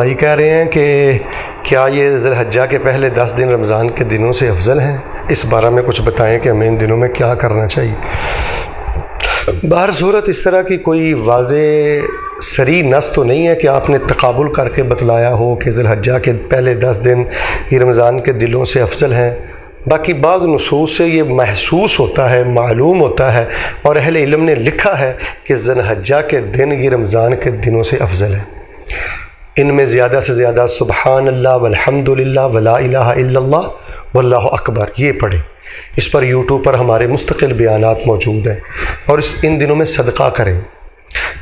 بھائی کہہ رہے ہیں کہ کیا یہ ذی الحجہ کے پہلے 10 دن رمضان کے دنوں سے افضل ہیں؟ اس بارے میں کچھ بتائیں کہ ہمیں ان دنوں میں کیا کرنا چاہیے۔ بہر صورت اس طرح کی کوئی واضح صریح نص تو نہیں ہے کہ آپ نے تقابل کر کے بتلایا ہو کہ ذی الحجہ کے پہلے 10 دن یہ رمضان کے دنوں سے افضل ہیں۔ باقی بعض نصوص سے یہ محسوس ہوتا ہے، معلوم ہوتا ہے، اور اہل علم نے لکھا ہے کہ ذی الحجہ کے دن یہ رمضان کے دنوں سے افضل ہے۔ ان میں زیادہ سے زیادہ سبحان اللہ والحمد للہ ولا الہ الا اللہ واللہ اکبر یہ پڑھیں۔ اس پر یوٹیوب پر ہمارے مستقل بیانات موجود ہیں، اور ان دنوں میں صدقہ کریں۔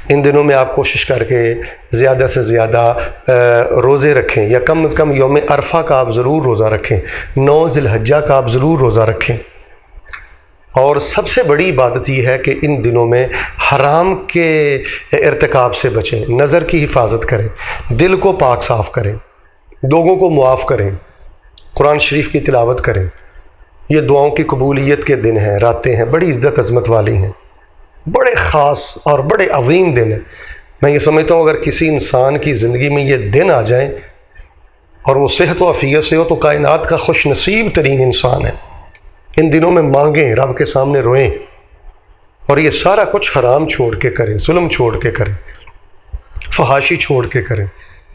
ان دنوں میں آپ کوشش کر کے زیادہ سے زیادہ روزے رکھیں، یا کم از کم یوم عرفہ کا آپ ضرور روزہ رکھیں، 9 ذی الحجہ کا آپ ضرور روزہ رکھیں۔ اور سب سے بڑی عبادت یہ ہے کہ ان دنوں میں حرام کے ارتکاب سے بچیں، نظر کی حفاظت کریں، دل کو پاک صاف کریں، لوگوں کو معاف کریں، قرآن شریف کی تلاوت کریں۔ یہ دعاؤں کی قبولیت کے دن ہیں، راتیں ہیں، بڑی عزت عظمت والی ہیں، بڑے خاص اور بڑے عظیم دن ہیں۔ میں یہ سمجھتا ہوں اگر کسی انسان کی زندگی میں یہ دن آ جائیں اور وہ صحت و عافیت سے ہو تو کائنات کا خوش نصیب ترین انسان ہے۔ ان دنوں میں مانگیں، رب کے سامنے روئیں، اور یہ سارا کچھ حرام چھوڑ کے کریں، ظلم چھوڑ کے کریں، فحاشی چھوڑ کے کریں،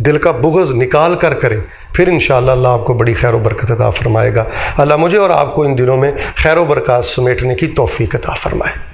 دل کا بغض نکال کر کریں، پھر انشاءاللہ اللہ آپ کو بڑی خیر و برکت عطا فرمائے گا۔ اللہ مجھے اور آپ کو ان دنوں میں خیر و برکات سمیٹنے کی توفیق عطا فرمائے۔